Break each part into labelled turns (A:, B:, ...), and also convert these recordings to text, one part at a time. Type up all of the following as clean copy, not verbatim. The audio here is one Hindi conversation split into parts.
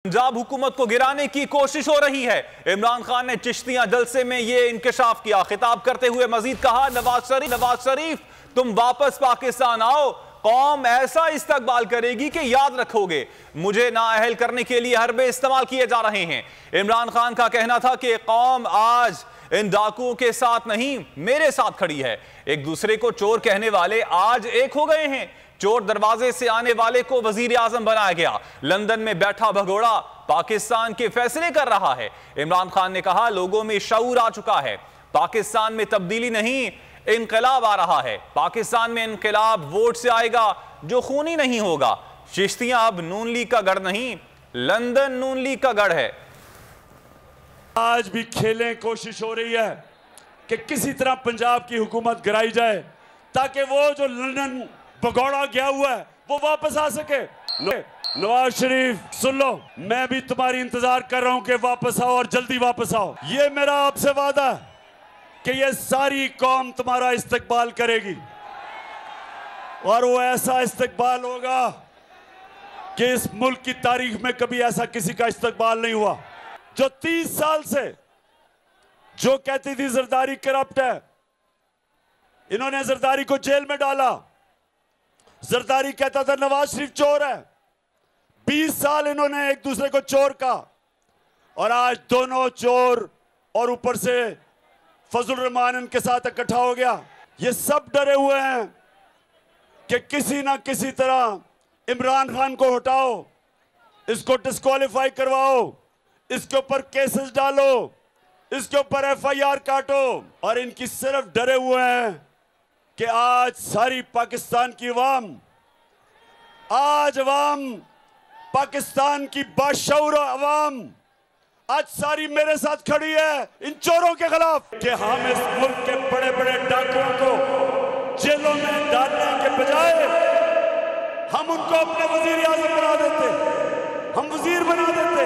A: पंजाब हुकूमत को गिराने की कोशिश हो रही है। इमरान खान ने चिश्तियां जलसे में यह इंकशाफ किया। खिताब करते हुए मजीद कहा, नवाज शरीफ तुम वापस पाकिस्तान आओ, कौम ऐसा इस्तकबाल करेगी कि याद रखोगे। मुझे नाअहल करने के लिए हरबे इस्तेमाल किए जा रहे हैं। इमरान खान का कहना था कि कौम आज इन डाकुओं के साथ नहीं, मेरे साथ खड़ी है। एक दूसरे को चोर कहने वाले आज एक हो गए हैं। चोर दरवाजे से आने वाले को वजीर आजम बनाया गया। लंदन में बैठा भगोड़ा पाकिस्तान के फैसले कर रहा है। इमरान खान ने कहा, लोगों में शऊर आ चुका है। पाकिस्तान में तब्दीली नहीं, इनकलाब आ रहा है। पाकिस्तान में इनकलाब वोट से आएगा जो खूनी नहीं होगा। चिश्तियां अब नून लीग का गढ़ नहीं, लंदन नून लीग का गढ़ है।
B: आज भी खेलें कोशिश हो रही है कि किसी तरह पंजाब की हुकूमत गिराई जाए ताकि वो जो लंदन भगोड़ा गया हुआ है वो वापस आ सके। नवाज शरीफ सुन लो, मैं भी तुम्हारी इंतजार कर रहा हूं कि वापस आओ और जल्दी वापस आओ। ये मेरा आपसे वादा है कि ये सारी कौम तुम्हारा इस्तकबाल करेगी और वो ऐसा इस्तकबाल होगा कि इस मुल्क की तारीख में कभी ऐसा किसी का इस्तकबाल नहीं हुआ। जो 30 साल से जो कहती थी जरदारी करप्ट है, इन्होंने जरदारी को जेल में डाला। जरदारी कहता था नवाज शरीफ चोर है। 20 साल इन्होंने एक दूसरे को चोर कहा और आज दोनों चोर और ऊपर से फजल रहमान इनके साथ इकट्ठा हो गया। ये सब डरे हुए हैं कि किसी ना किसी तरह इमरान खान को हटाओ, इसको डिस्क्वालीफाई करवाओ, इसके ऊपर केसेस डालो, इसके ऊपर FIR काटो। और इनकी सिर्फ डरे हुए हैं कि आज सारी पाकिस्तान की अवाम पाकिस्तान की बाशऊर अवाम आज सारी मेरे साथ खड़ी है इन चोरों के खिलाफ कि हम इस मुल्क के बड़े बड़े डाकुओं को जेलों में डालने के बजाय हम उनको अपने वजीर आजम बना देते, हम वजीर बना देते,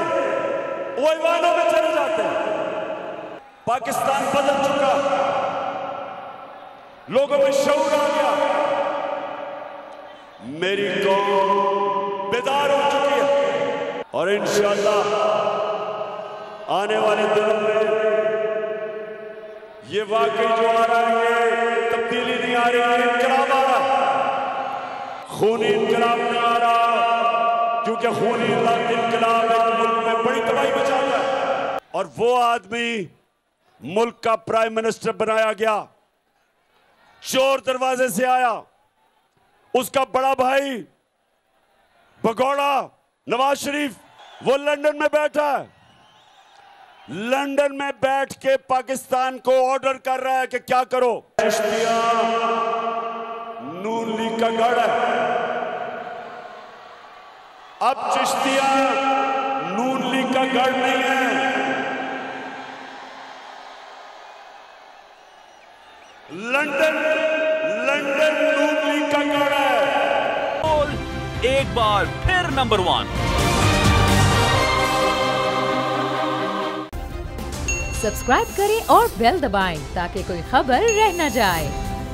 B: वो ईवानों में चले जाते। पाकिस्तान बदल चुका, लोगों में शऊर आ गया, मेरी कौम बेदार हो चुकी है और इंशाअल्लाह आने वाले दिनों में ये वाकई जो आ रहा है ये तब्दीली नहीं आ रही है, इनकलाब आ रहा है। खूनी इनकलाब नहीं आ रहा, क्योंकि खूनी इनकलाब एक मुल्क में बड़ी तबाही मचाता है। और वो आदमी मुल्क का प्राइम मिनिस्टर बनाया गया, चोर दरवाजे से आया। उसका बड़ा भाई भगोड़ा नवाज शरीफ वो लंदन में बैठा है। लंदन में बैठ के पाकिस्तान को ऑर्डर कर रहा है कि क्या करो। चिश्तियां नून लीग का गढ़ है। अब चिश्तियां नून लीग का गढ़ नहीं है, लंदन नून लीग का गढ़ है।
A: एक बार फिर नंबर 1
C: सब्सक्राइब करें और बेल दबाएं ताकि कोई खबर रह न जाए।